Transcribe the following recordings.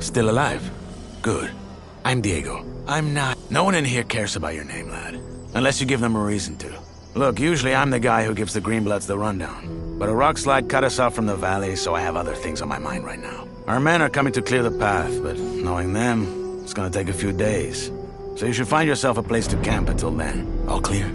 still alive? Good. I'm Diego. I'm not. No one in here cares about your name, lad. Unless you give them a reason to. Look, usually I'm the guy who gives the Greenbloods the rundown. But a rock slide cut us off from the valley, so I have other things on my mind right now. Our men are coming to clear the path, but knowing them, it's gonna take a few days. So you should find yourself a place to camp until then. All clear?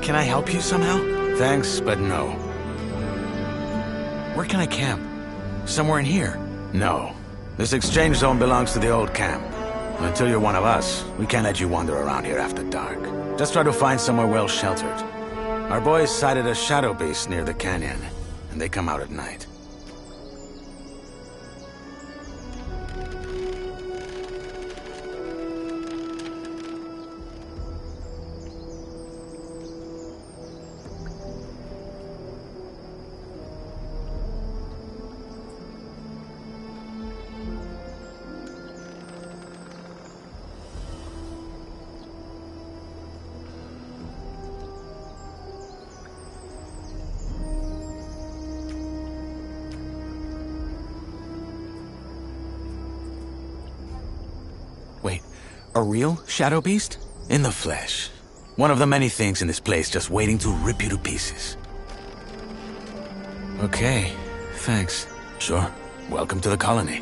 Can I help you somehow? Thanks, but no. Where can I camp? Somewhere in here? No. This exchange zone belongs to the old camp. Until you're one of us, we can't let you wander around here after dark. Just try to find somewhere well sheltered. Our boys sighted a shadow beast near the canyon, and they come out at night. Wait, a real shadow beast? In the flesh. One of the many things in this place just waiting to rip you to pieces. Okay, thanks. Sure. Welcome to the colony.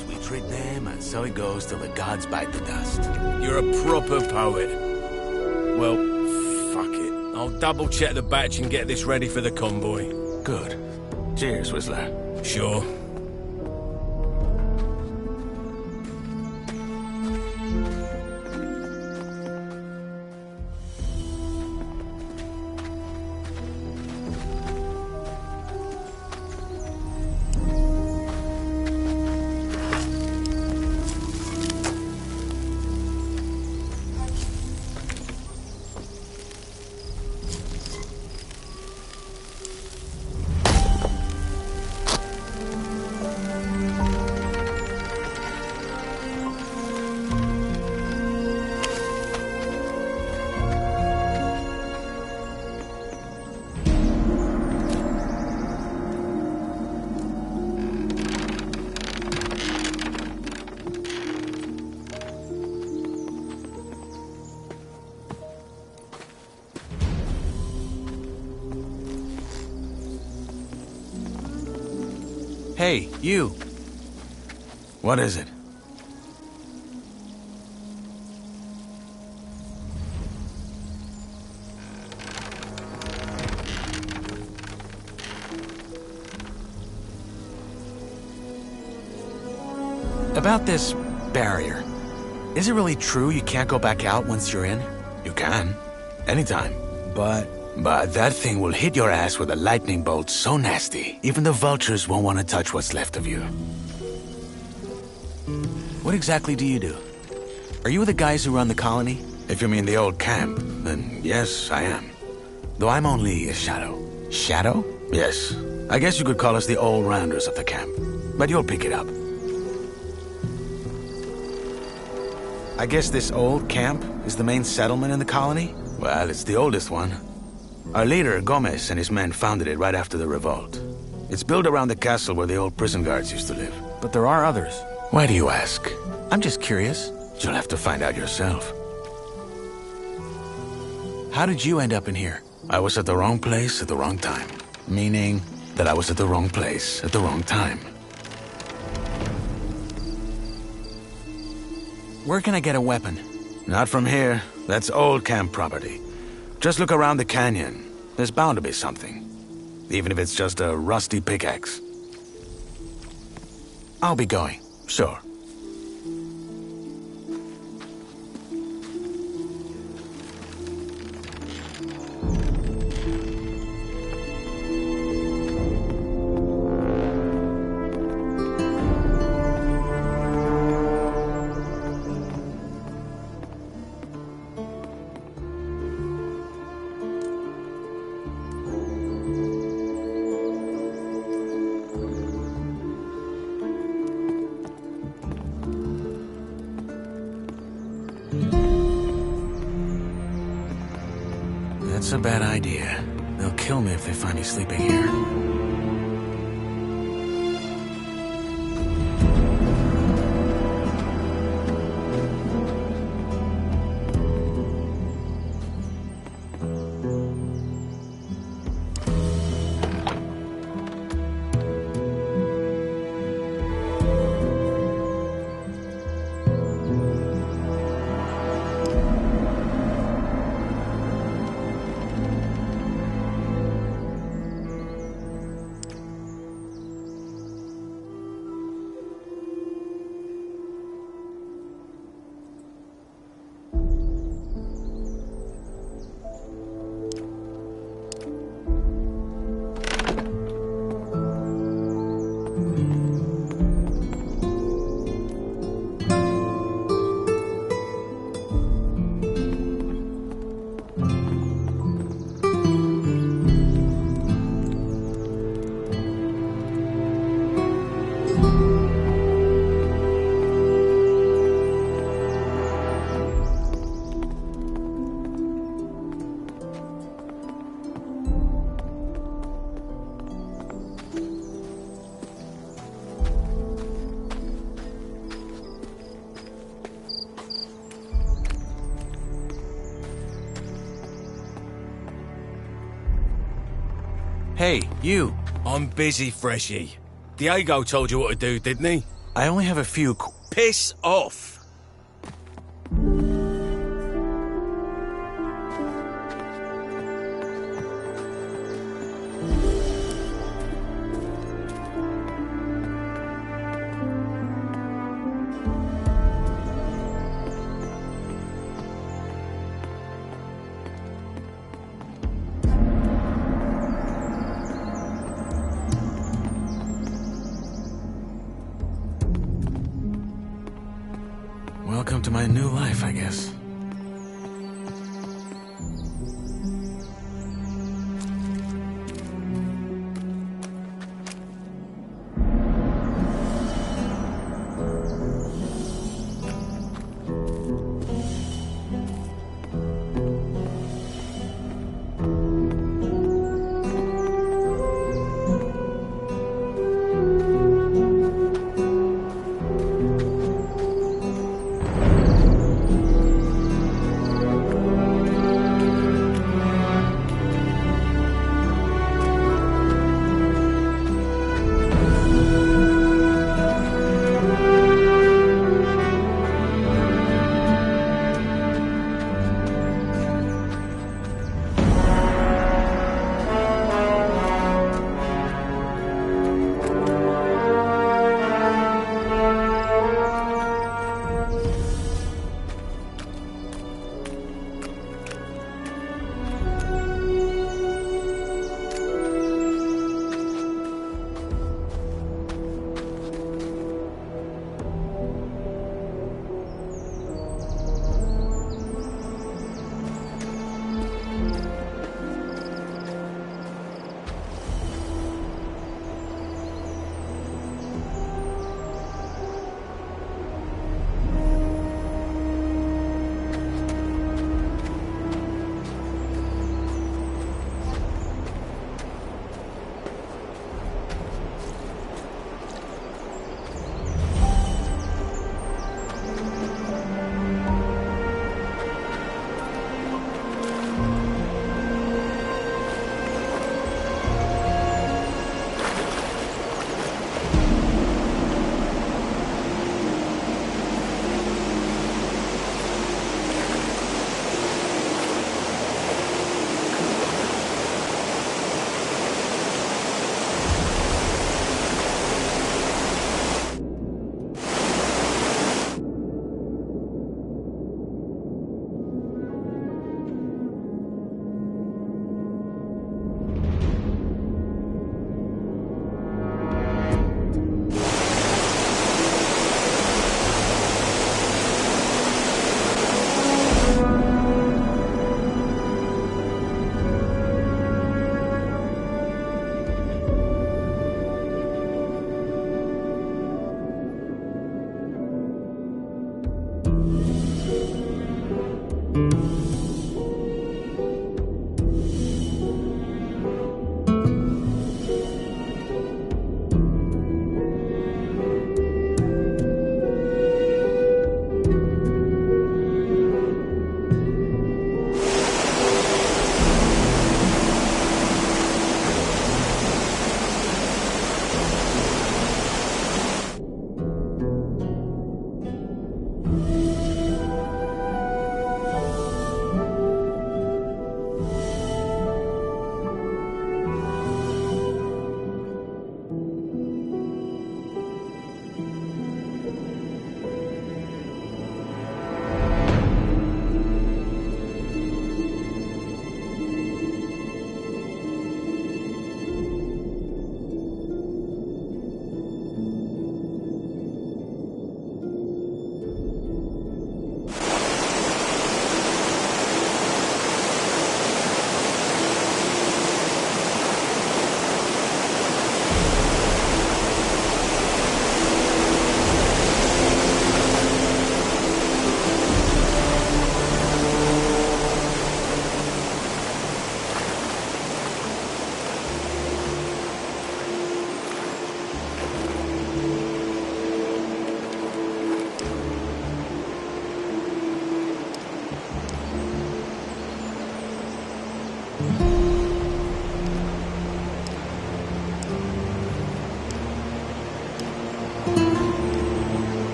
us, we treat them, and so it goes till the gods bite the dust. You're a proper poet. Well, fuck it. I'll double-check the batch and get this ready for the convoy. Good. Cheers, Whistler. Sure. Hey, you. What is it? About this barrier. Is it really true you can't go back out once you're in? You can. Anytime. But that thing will hit your ass with a lightning bolt so nasty, even the vultures won't want to touch what's left of you. What exactly do you do? Are you the guys who run the colony? If you mean the old camp, then yes, I am. Though I'm only a shadow. Shadow? Yes. I guess you could call us the all-rounders of the camp. But you'll pick it up. I guess this old camp is the main settlement in the colony? Well, it's the oldest one. Our leader, Gomez, and his men founded it right after the revolt. It's built around the castle where the old prison guards used to live. But there are others. Why do you ask? I'm just curious. You'll have to find out yourself. How did you end up in here? I was at the wrong place at the wrong time. Meaning that I was at the wrong place at the wrong time. Where can I get a weapon? Not from here. That's old camp property. Just look around the canyon. There's bound to be something. Even if it's just a rusty pickaxe. I'll be going. Sure. That's a bad idea. They'll kill me if they find me sleeping here. Hey, you. I'm busy, Freshie. Diego told you what to do, didn't he? I only have a few Piss off! Welcome to my new life, I guess.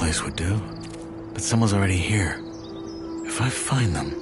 place would do. But someone's already here. If I find them...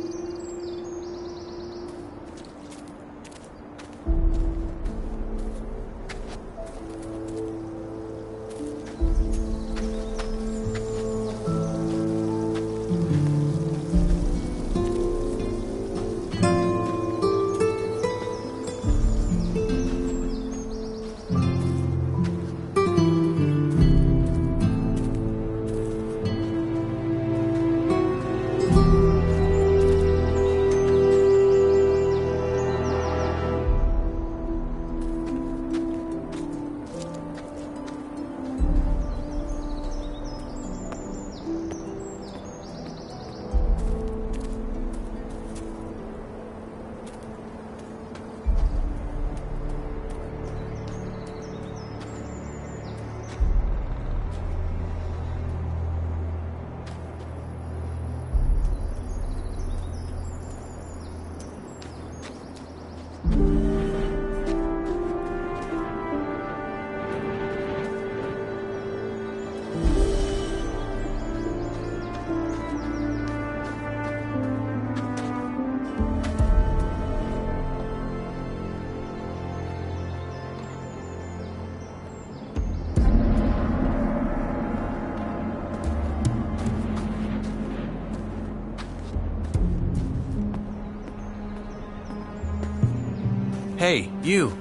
Hey, you.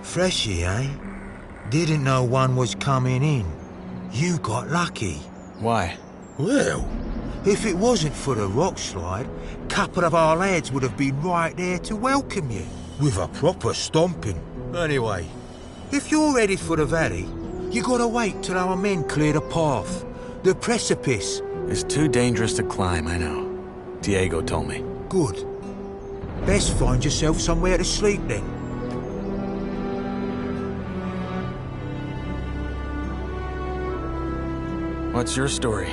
Freshy, eh? Didn't know one was coming in. You got lucky. Why? Well, if it wasn't for the rock slide, a couple of our lads would have been right there to welcome you, with a proper stomping. Anyway, if you're ready for the valley, you gotta wait till our men clear the path. The precipice. It's too dangerous to climb, I know. Diego told me. Good. Best find yourself somewhere to sleep then. What's your story?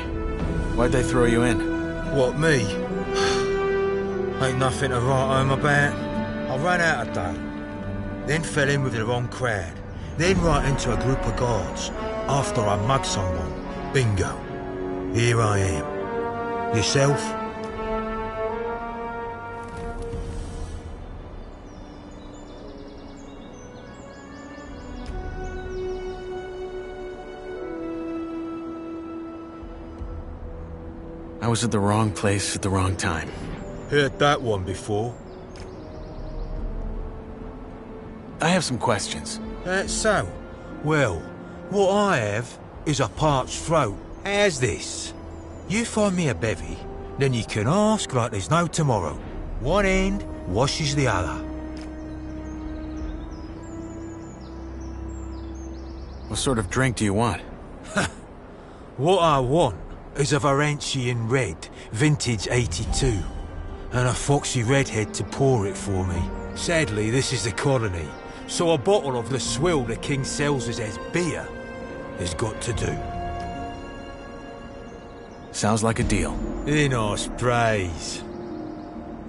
Why'd they throw you in? What, me? Ain't nothing to write home about. I ran out of day. Then fell in with the wrong crowd. Then right into a group of guards. After I mugged someone. Bingo. Here I am. Yourself? I was at the wrong place at the wrong time. Heard that one before. I have some questions. That's so. Well, what I have is a parched throat. How's this? You find me a bevy, then you can ask like there's no tomorrow. One end washes the other. What sort of drink do you want? What I want is a Varantian red, vintage 82, and a foxy redhead to pour it for me. Sadly, this is the colony, so a bottle of the swill the king sells us as beer has got to do. Sounds like a deal. Enos praise.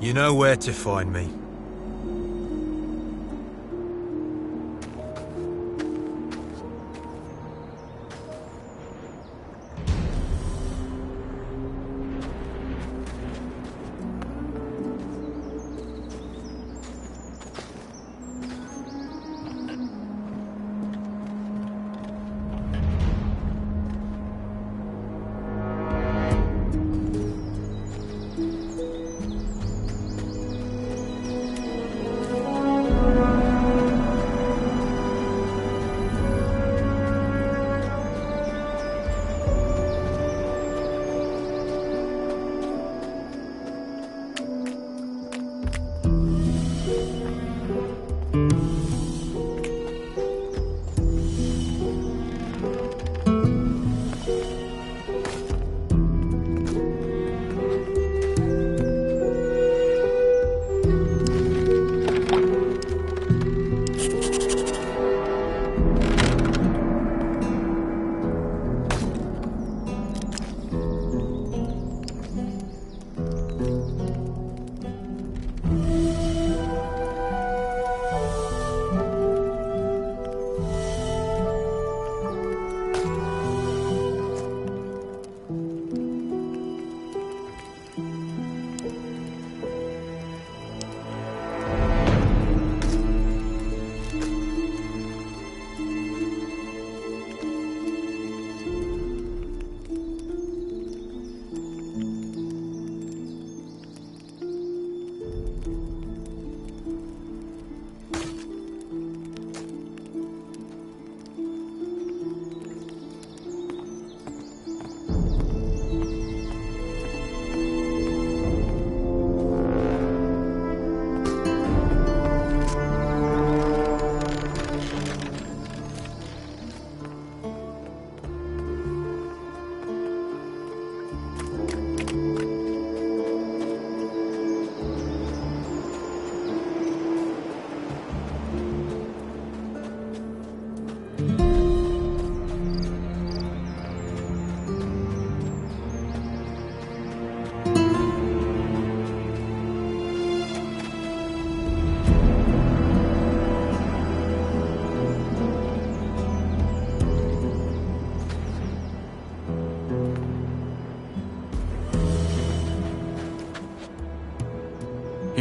You know where to find me.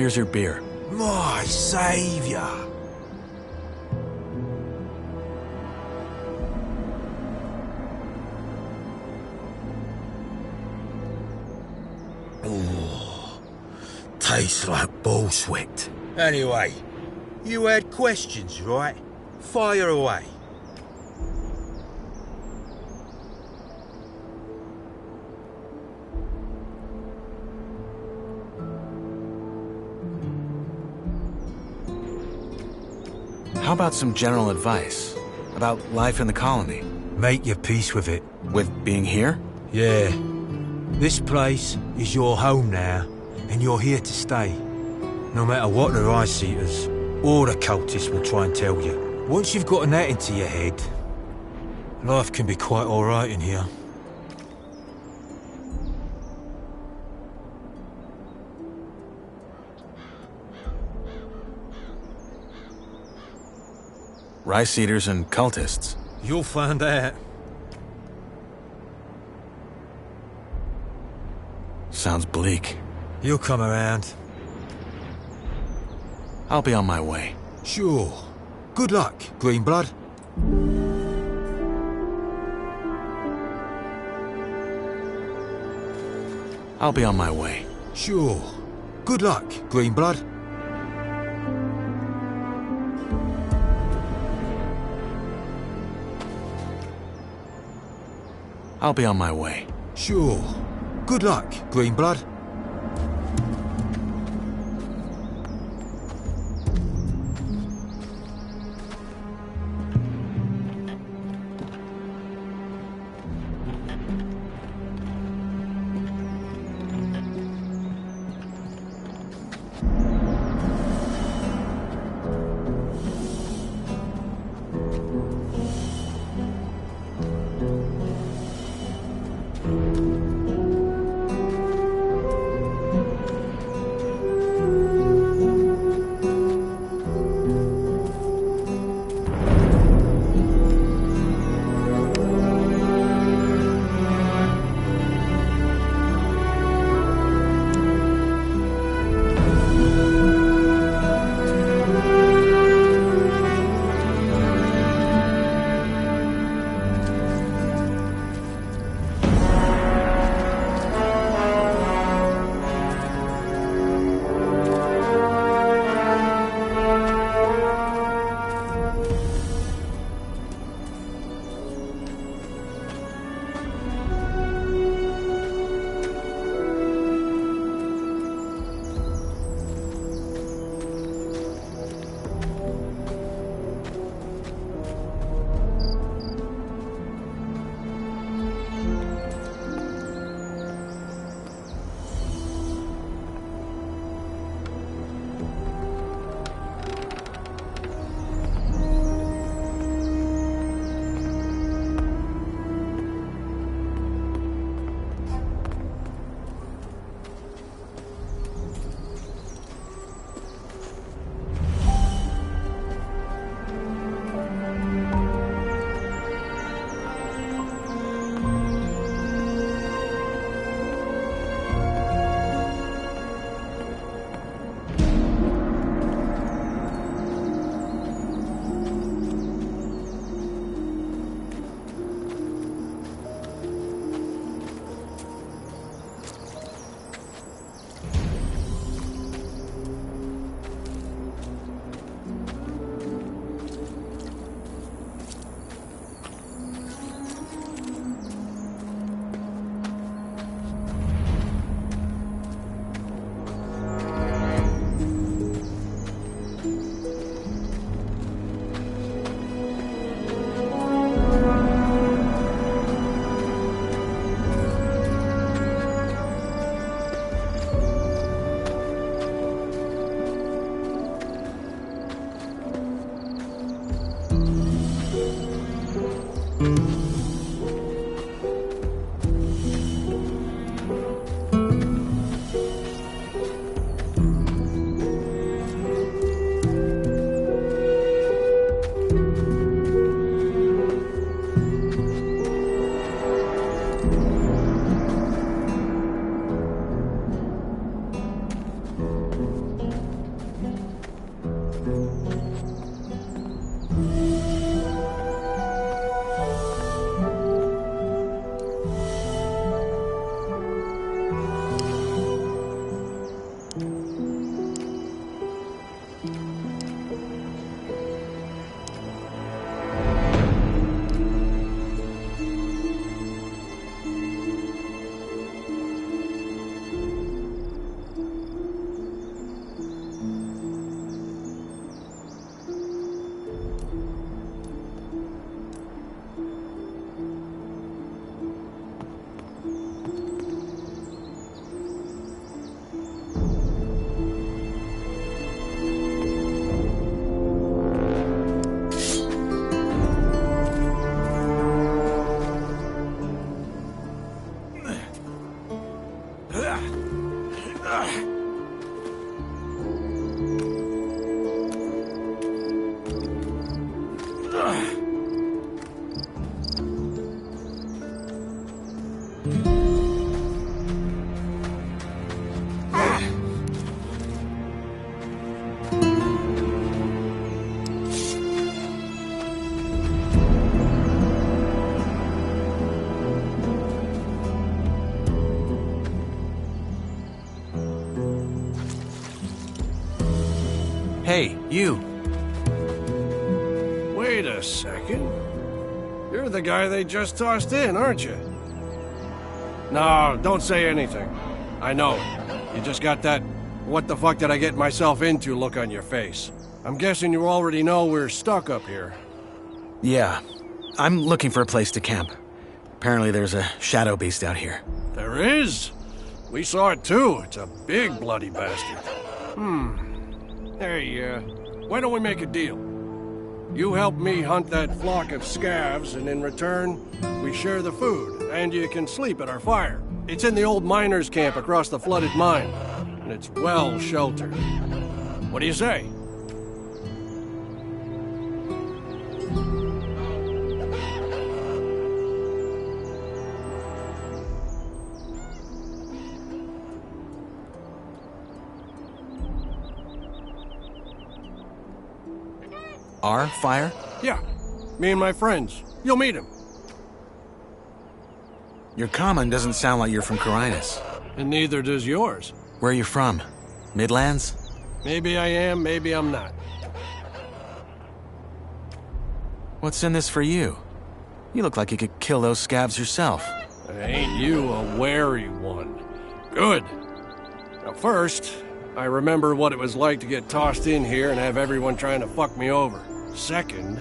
Here's your beer. My saviour! Oh, tastes like bull sweat. Anyway, you had questions, right? Fire away. How about some general advice about life in the colony? Make your peace with it. With being here? Yeah. This place is your home now, and you're here to stay. No matter what the Ice-Eaters or the cultists will try and tell you. Once you've gotten that into your head, life can be quite alright in here. Rice eaters and cultists. You'll find out. Sounds bleak. You'll come around. I'll be on my way. Sure. Good luck, Greenblood. I'll be on my way. Sure. Good luck, Greenblood. I'll be on my way. Sure. Good luck, Greenblood. Hey, you. Wait a second. You're the guy they just tossed in, aren't you? No, don't say anything. I know. You just got that what the fuck did I get myself into look on your face. I'm guessing you already know we're stuck up here. Yeah. I'm looking for a place to camp. Apparently there's a shadow beast out here. There is? We saw it too. It's a big bloody bastard. Hey, why don't we make a deal? You help me hunt that flock of scavs, and in return, we share the food, and you can sleep at our fire. It's in the old miners' camp across the flooded mine, and it's well sheltered. What do you say? Our fire? Yeah, me and my friends. You'll meet him. Your common doesn't sound like you're from Carinus. And neither does yours. Where are you from? Midlands? Maybe I am, maybe I'm not. What's in this for you? You look like you could kill those scabs yourself. Ain't you a wary one? Good. Now first, I remember what it was like to get tossed in here and have everyone trying to fuck me over. Second,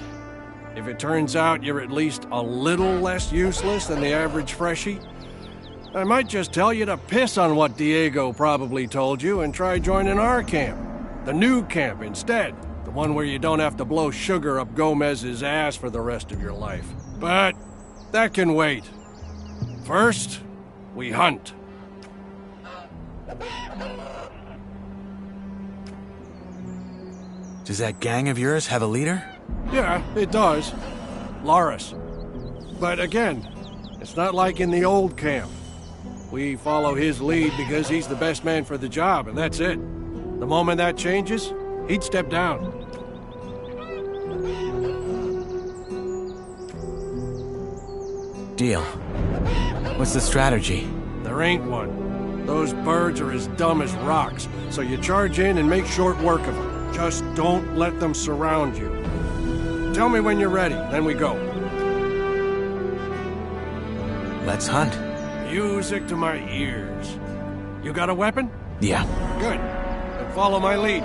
if it turns out you're at least a little less useless than the average freshie, I might just tell you to piss on what Diego probably told you and try joining our camp. The new camp instead. The one where you don't have to blow sugar up Gomez's ass for the rest of your life. But that can wait. First, we hunt. Does that gang of yours have a leader? Yeah, it does. Loris. But again, it's not like in the old camp. We follow his lead because he's the best man for the job, and that's it. The moment that changes, he'd step down. Deal. What's the strategy? There ain't one. Those birds are as dumb as rocks, so you charge in and make short work of them. Just don't let them surround you. Tell me when you're ready, then we go. Let's hunt. Music to my ears. You got a weapon? Yeah. Good. Then follow my lead.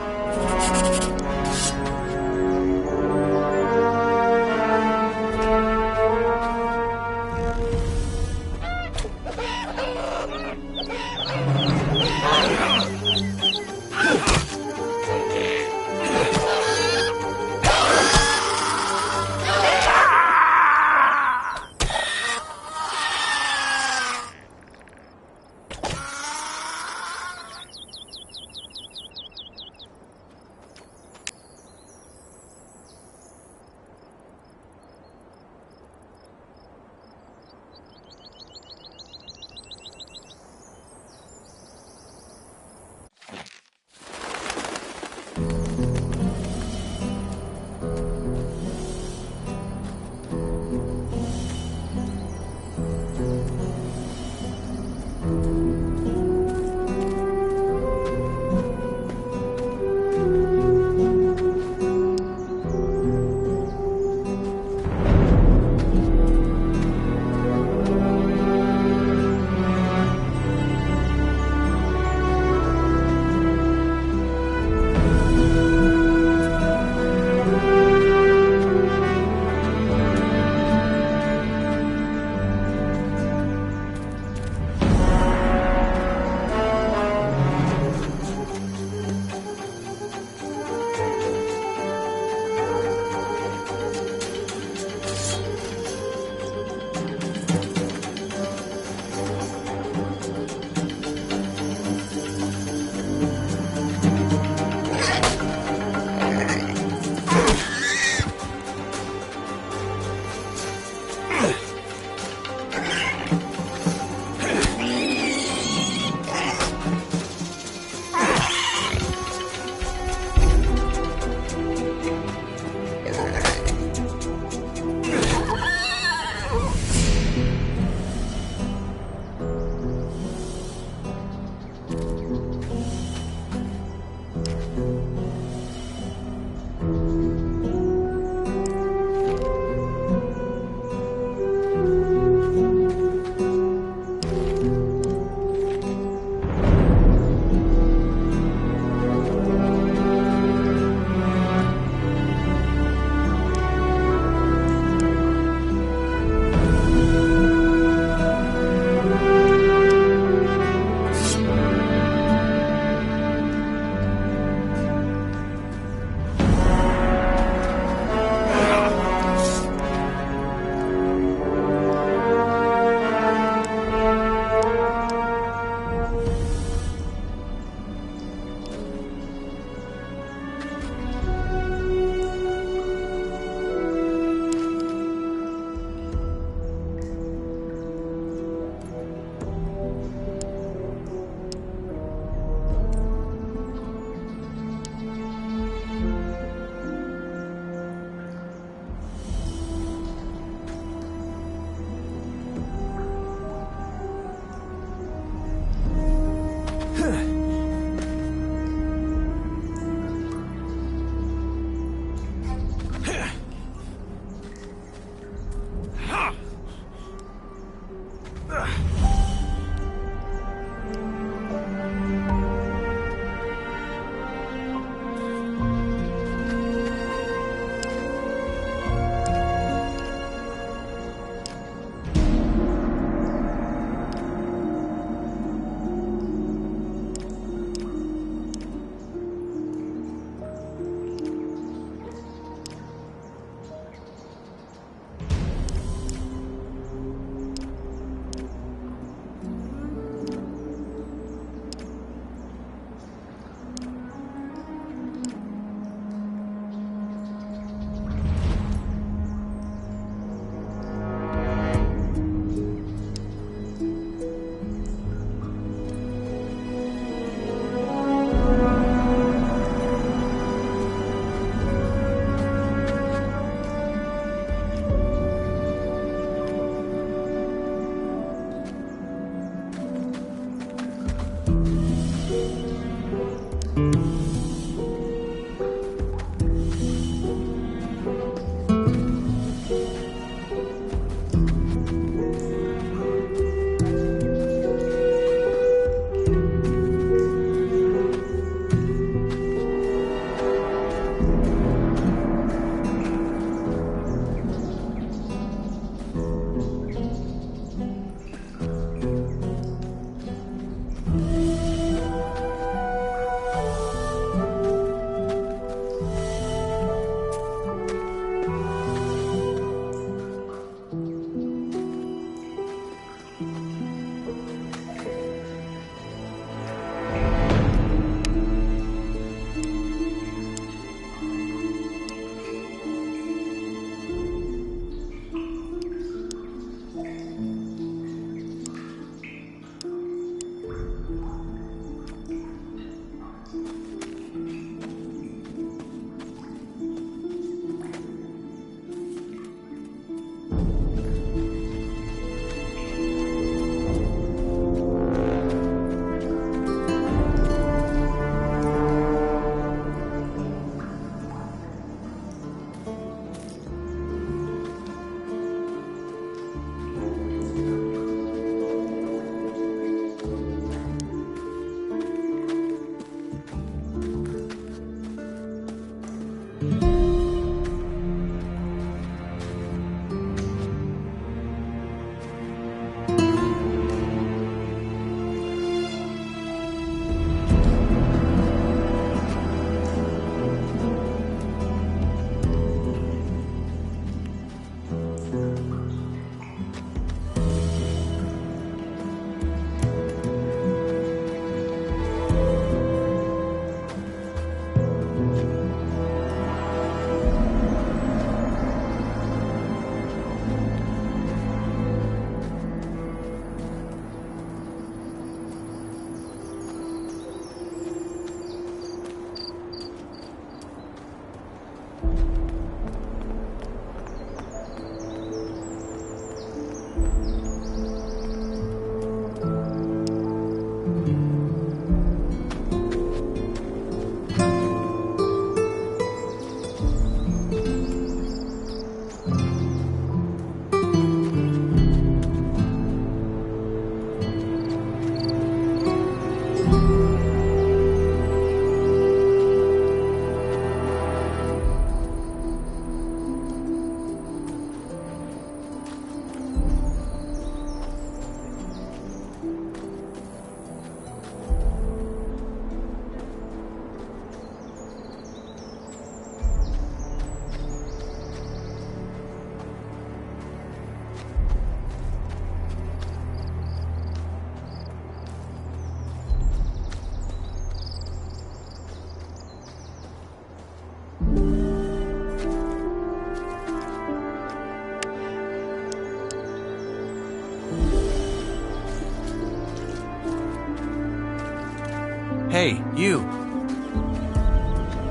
Hey, you.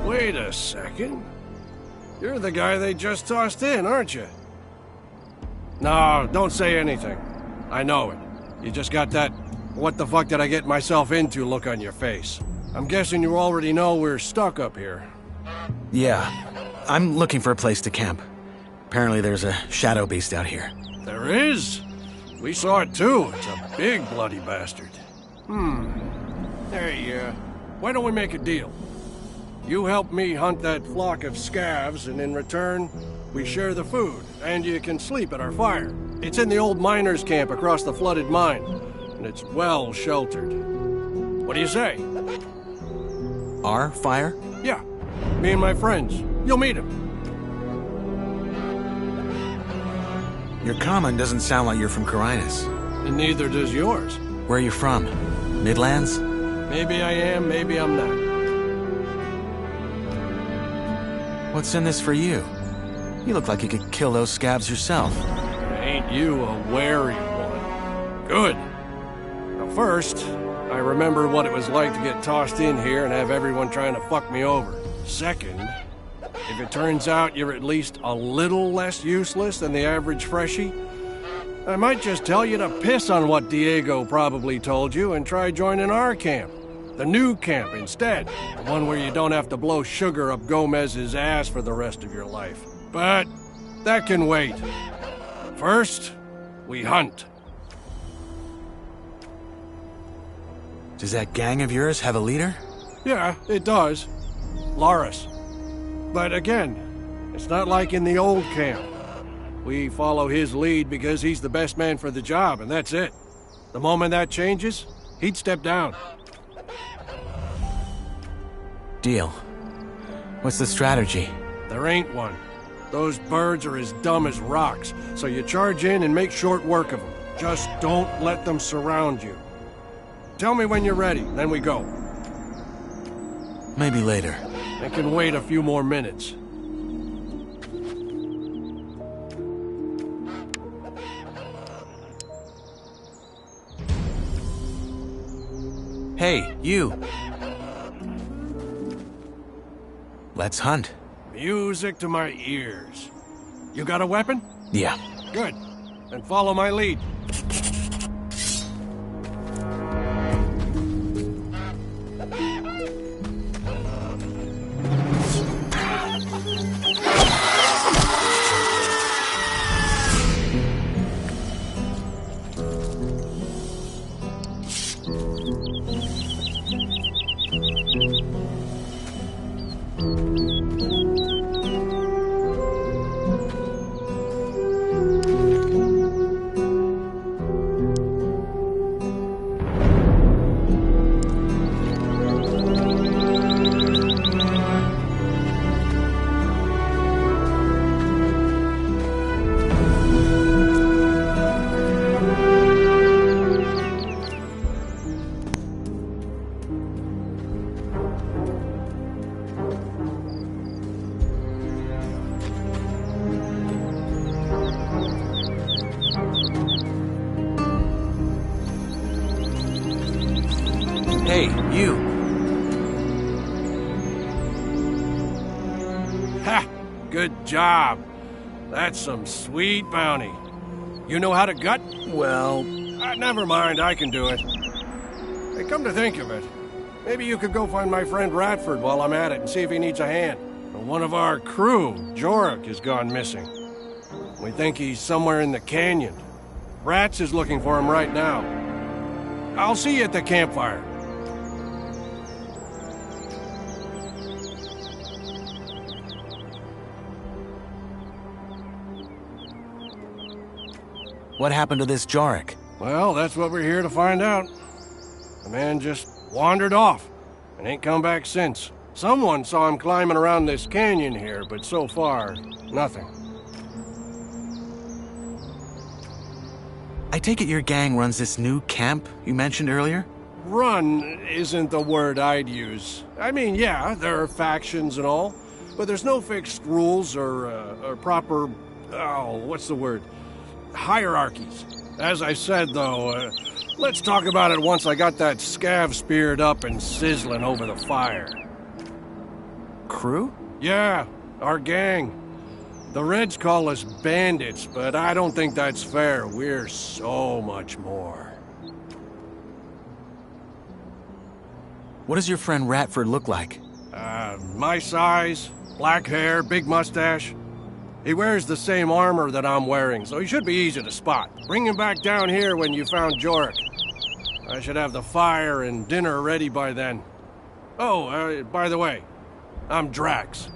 Wait a second. You're the guy they just tossed in, aren't you? No, don't say anything. I know it. You just got that what the fuck did I get myself into look on your face. I'm guessing you already know we're stuck up here. Yeah. I'm looking for a place to camp. Apparently there's a shadow beast out here. There is? We saw it too. It's a big bloody bastard. Hey, why don't we make a deal? You help me hunt that flock of scavs, and in return, we share the food, and you can sleep at our fire. It's in the old miners' camp across the flooded mine, and it's well sheltered. What do you say? Our fire? Yeah, me and my friends. You'll meet them. Your comment doesn't sound like you're from Carinus. And neither does yours. Where are you from? Midlands? Maybe I am, maybe I'm not. What's in this for you? You look like you could kill those scabs yourself. Ain't you a wary one? Good. Now first, I remember what it was like to get tossed in here and have everyone trying to fuck me over. Second, if it turns out you're at least a little less useless than the average freshie, I might just tell you to piss on what Diego probably told you and try joining our camp. The new camp instead. The one where you don't have to blow sugar up Gomez's ass for the rest of your life. But that can wait. First, we hunt. Does that gang of yours have a leader? Yeah, it does. Loris. But again, it's not like in the old camp. We follow his lead because he's the best man for the job, and that's it. The moment that changes, he'd step down. Deal. What's the strategy? There ain't one. Those birds are as dumb as rocks, so you charge in and make short work of them. Just don't let them surround you. Tell me when you're ready, then we go. Maybe later. I can wait a few more minutes. Hey, you. Let's hunt. Music to my ears. You got a weapon? Yeah. Good. Then follow my lead. Hey, you. Ha! Good job. That's some sweet bounty. You know how to gut? Well... Never mind, I can do it. Hey, come to think of it, maybe you could go find my friend Radford while I'm at it and see if he needs a hand. One of our crew, Jorik, has gone missing. We think he's somewhere in the canyon. Rats is looking for him right now. I'll see you at the campfire. What happened to this Jorik? Well, that's what we're here to find out. The man just wandered off and ain't come back since. Someone saw him climbing around this canyon here, but so far, nothing. I take it your gang runs this new camp you mentioned earlier? Run isn't the word I'd use. I mean, yeah, there are factions and all, but there's no fixed rules or proper, what's the word? Hierarchies. As I said, though, Let's talk about it once I got that scav speared up and sizzling over the fire. Crew? Yeah, our gang. The Reds call us bandits, but I don't think that's fair. We're so much more. What does your friend Ratford look like? My size, black hair, big mustache. He wears the same armor that I'm wearing, so he should be easy to spot. Bring him back down here when you found Jorik. I should have the fire and dinner ready by then. Oh, by the way, I'm Drax.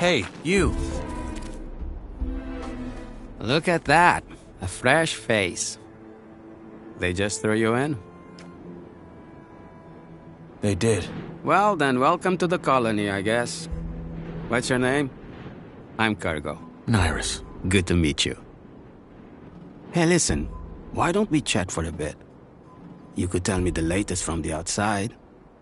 Hey, you. Look at that. A fresh face. They just threw you in? They did. Well, then welcome to the colony, I guess. What's your name? I'm Cargo. Nyrus. Good to meet you. Hey, listen. Why don't we chat for a bit? You could tell me the latest from the outside,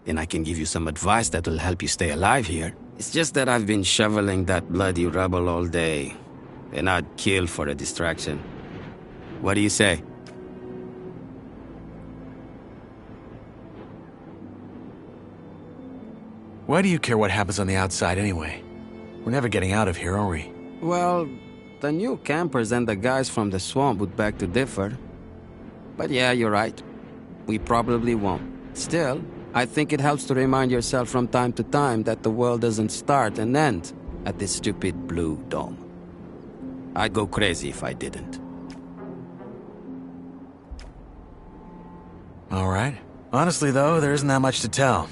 and I can give you some advice that will help you stay alive here. It's just that I've been shoveling that bloody rubble all day, and I'd kill for a distraction. What do you say? Why do you care what happens on the outside anyway? We're never getting out of here, are we? Well, the new campers and the guys from the swamp would beg to differ. But yeah, you're right. We probably won't. Still, I think it helps to remind yourself from time to time that the world doesn't start and end at this stupid blue dome. I'd go crazy if I didn't. All right. Honestly, though, there isn't that much to tell.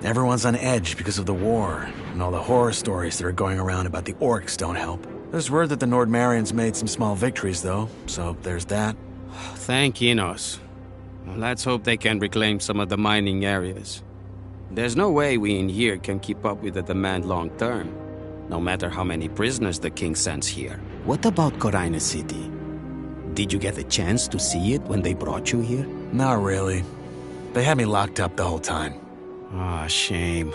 Everyone's on edge because of the war, and all the horror stories that are going around about the orcs don't help. There's word that the Nordmarians made some small victories, though, so there's that. Thank Enos. Let's hope they can reclaim some of the mining areas. There's no way we in here can keep up with the demand long term, no matter how many prisoners the king sends here. What about Corina City? Did you get a chance to see it when they brought you here? Not really. They had me locked up the whole time. Ah, shame.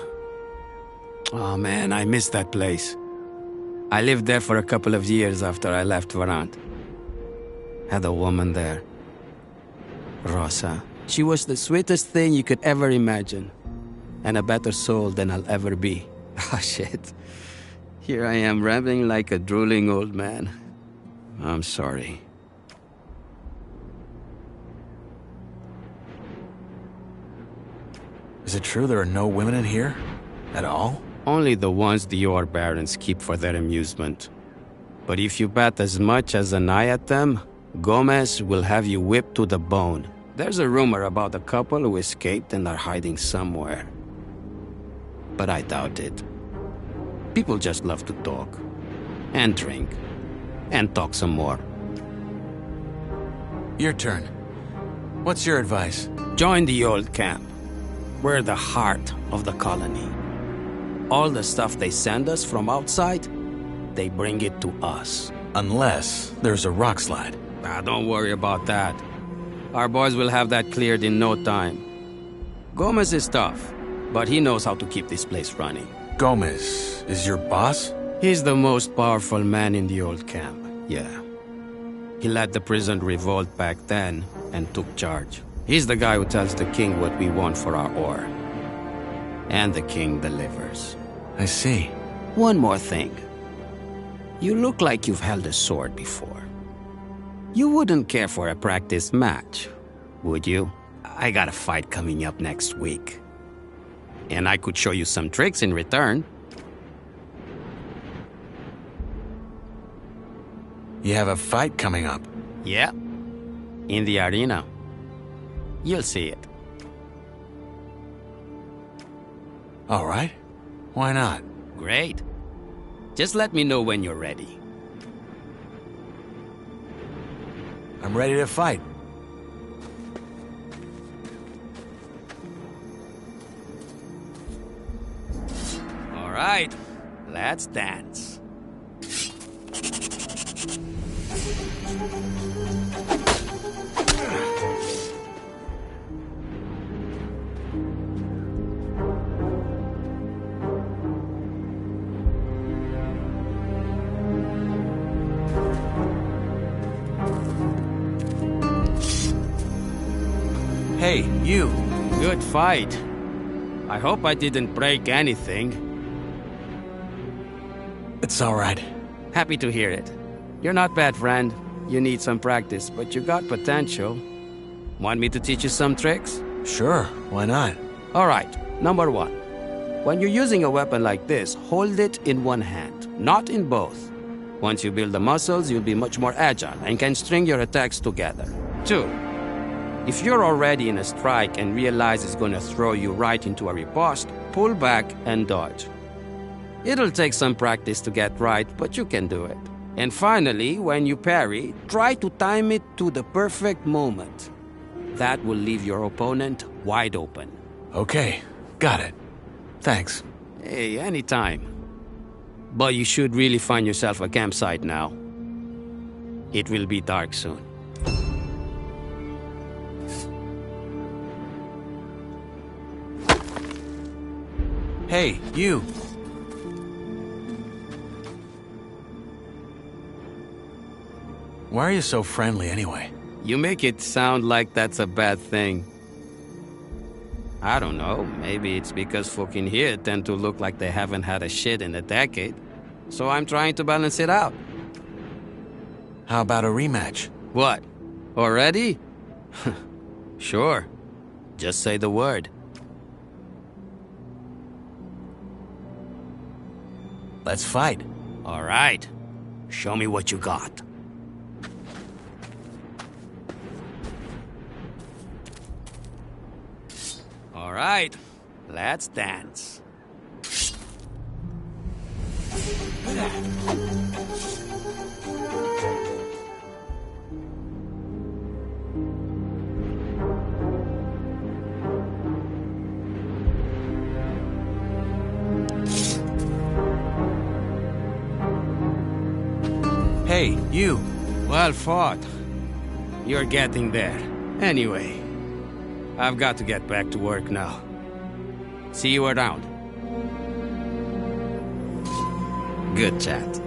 Oh man, I miss that place. I lived there for a couple of years after I left Varant. Had a woman there. Rosa. She was the sweetest thing you could ever imagine. And a better soul than I'll ever be. Ah, shit. Here I am rambling like a drooling old man. I'm sorry. Is it true there are no women in here? At all? Only the ones the Yor barons keep for their amusement. But if you bet as much as an eye at them, Gomez will have you whipped to the bone. There's a rumor about a couple who escaped and are hiding somewhere. But I doubt it. People just love to talk. And drink. And talk some more. Your turn. What's your advice? Join the old camp. We're the heart of the colony. All the stuff they send us from outside, they bring it to us. Unless there's a rock slide. Ah, don't worry about that. Our boys will have that cleared in no time. Gomez is tough, but he knows how to keep this place running. Gomez is your boss? He's the most powerful man in the old camp, yeah. He led the prison revolt back then and took charge. He's the guy who tells the king what we want for our ore. And the king delivers. I see. One more thing. You look like you've held a sword before. You wouldn't care for a practice match, would you? I got a fight coming up next week. And I could show you some tricks in return. You have a fight coming up? Yeah. In the arena. You'll see it. All right. Why not? Great. Just let me know when you're ready. I'm ready to fight. All right. Let's dance. Hey, you. Good fight. I hope I didn't break anything. It's all right. Happy to hear it. You're not bad, friend. You need some practice, but you got potential. Want me to teach you some tricks? Sure, why not? All right, number one. When you're using a weapon like this, hold it in one hand, not in both. Once you build the muscles, you'll be much more agile and can string your attacks together. Two. If you're already in a strike and realize it's gonna throw you right into a riposte, pull back and dodge. It'll take some practice to get right, but you can do it. And finally, when you parry, try to time it to the perfect moment. That will leave your opponent wide open. Okay, got it. Thanks. Hey, anytime. But you should really find yourself a campsite now. It will be dark soon. Hey, you. Why are you so friendly anyway? You make it sound like that's a bad thing. I don't know, maybe it's because folk in here tend to look like they haven't had a shit in a decade. So I'm trying to balance it out. How about a rematch? What? Already? Sure. Just say the word. Let's fight. All right. Show me what you got. All right. Let's dance. Hey, you. Well fought. You're getting there. Anyway, I've got to get back to work now. See you around. Good chat.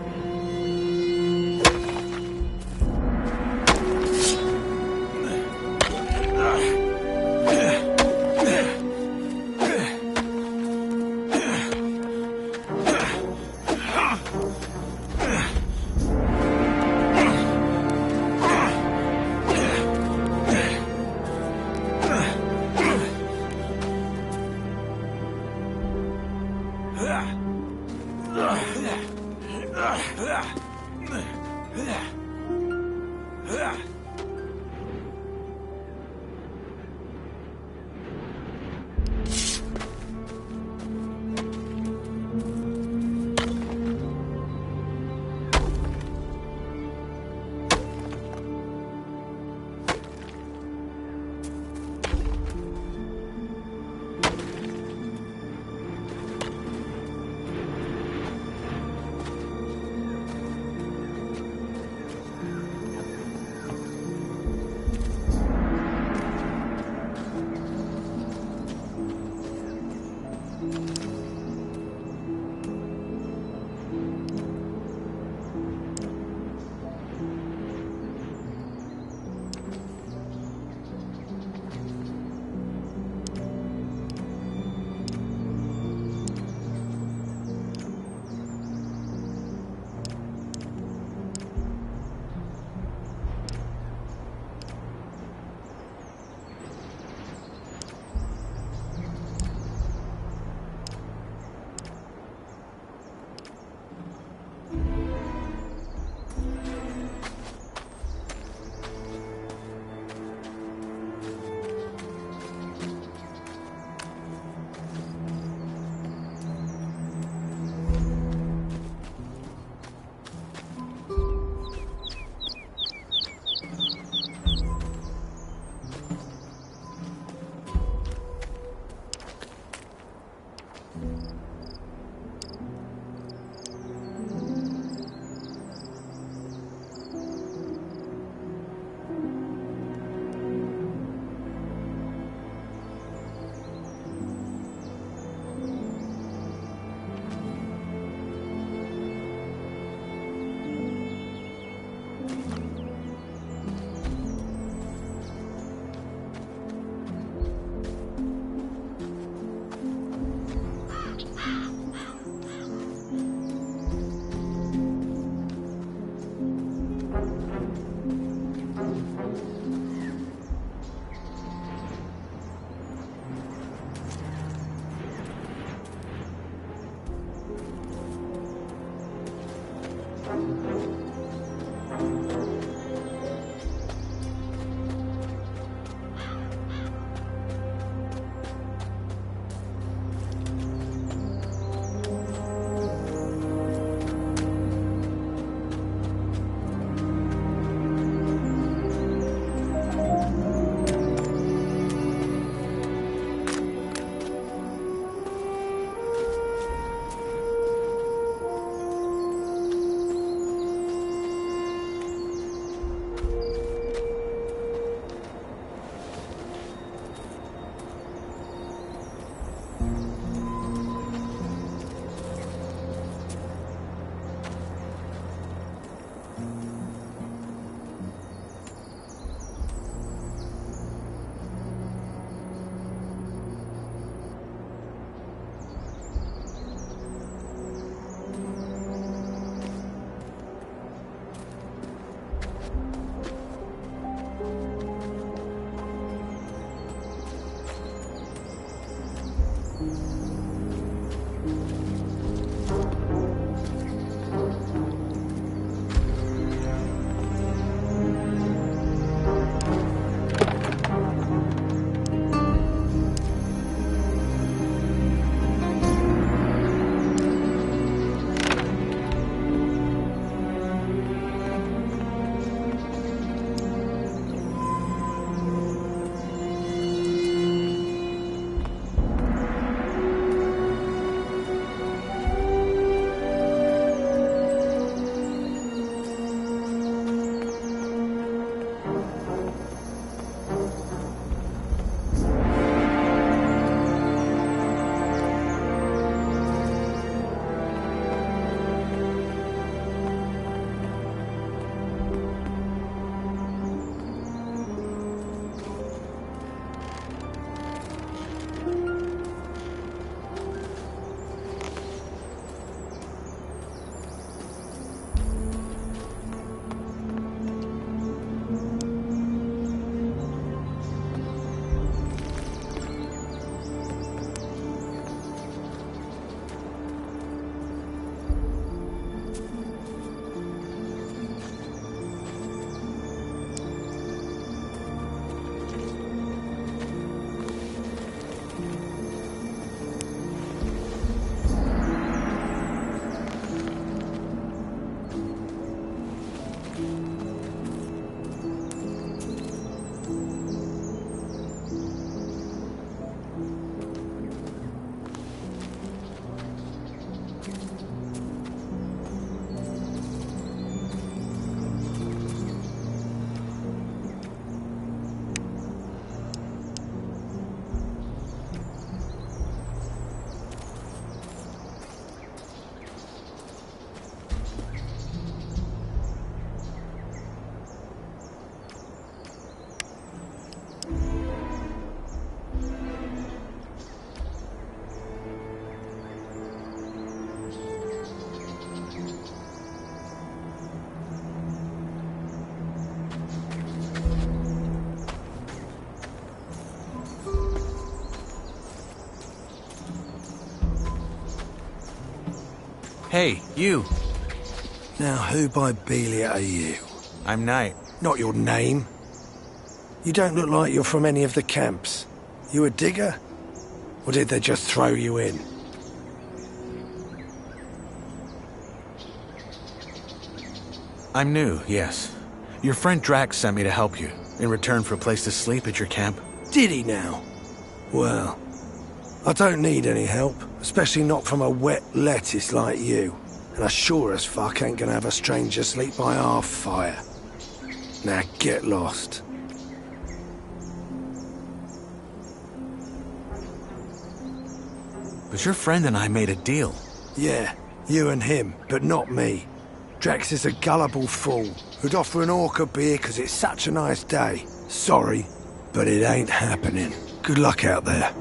Hey, you. Now, who by Belia are you? I'm Knight. Not your name. You don't look like you're from any of the camps. You a digger? Or did they just throw you in? I'm new, yes. Your friend Drax sent me to help you, in return for a place to sleep at your camp. Did he now? Well, I don't need any help, especially not from a wet lettuce like you. And I sure as fuck ain't gonna have a stranger sleep by our fire. Now get lost. But your friend and I made a deal. Yeah, you and him, but not me. Drax is a gullible fool who'd offer an orc a beer because it's such a nice day. Sorry, but it ain't happening. Good luck out there.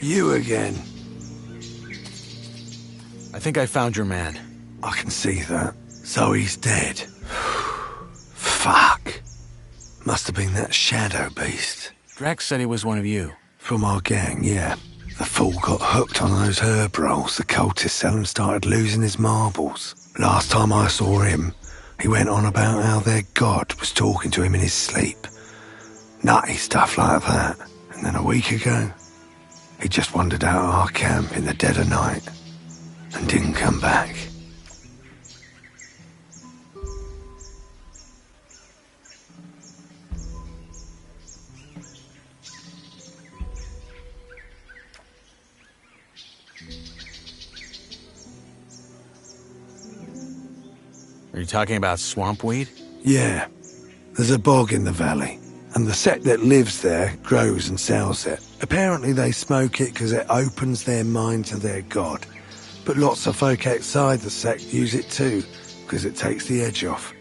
You again. I think I found your man. I can see that. So he's dead. Fuck. Must have been that shadow beast. Drax said he was one of you. From our gang, yeah. The fool got hooked on those herb rolls the cultists sell and started losing his marbles. Last time I saw him, he went on about how their god was talking to him in his sleep. Nutty stuff like that. And then a week ago, he just wandered out of our camp in the dead of night and didn't come back. Are you talking about swamp weed? Yeah. There's a bog in the valley, and the sect that lives there grows and sells it. Apparently they smoke it because it opens their mind to their god. But lots of folk outside the sect use it too, because it takes the edge off.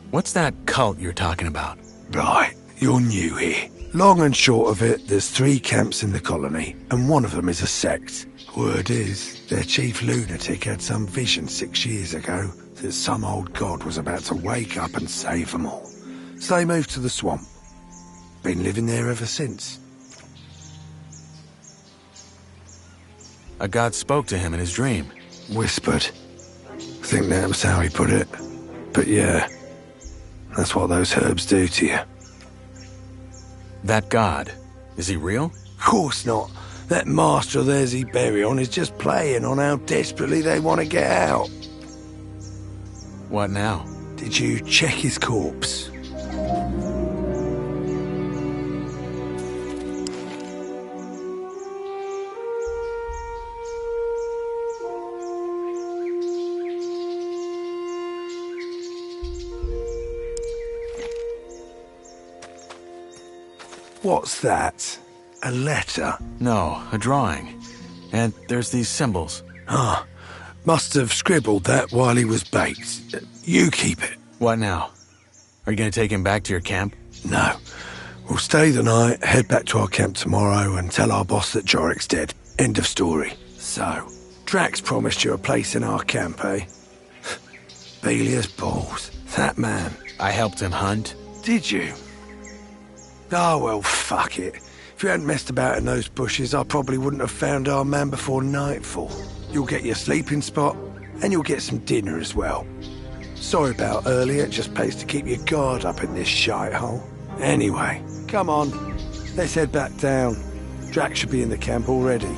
What's that cult you're talking about? Right, you're new here. Long and short of it, there's 3 camps in the colony, and one of them is a sect. Word is, their chief lunatic had some vision 6 years ago that some old god was about to wake up and save them all. So they moved to the swamp. Been living there ever since. A god spoke to him in his dream. Whispered. Think that was how he put it. But yeah, that's what those herbs do to you. That god, is he real? Course not. That master of theirs he bury on is just playing on how desperately they want to get out. What now? Did you check his corpse? What's that? A letter? No, a drawing. And there's these symbols. Ah, must have scribbled that while he was baked. You keep it. What now? Are you gonna take him back to your camp? No. We'll stay the night, head back to our camp tomorrow and tell our boss that Jorik's dead. End of story. So, Drax promised you a place in our camp, eh? Belia's balls. That man. I helped him hunt. Did you? Oh, well, fuck it. If you hadn't messed about in those bushes, I probably wouldn't have found our man before nightfall. You'll get your sleeping spot, and you'll get some dinner as well. Sorry about earlier, it just pays to keep your guard up in this shithole. Anyway, come on, let's head back down. Drax should be in the camp already.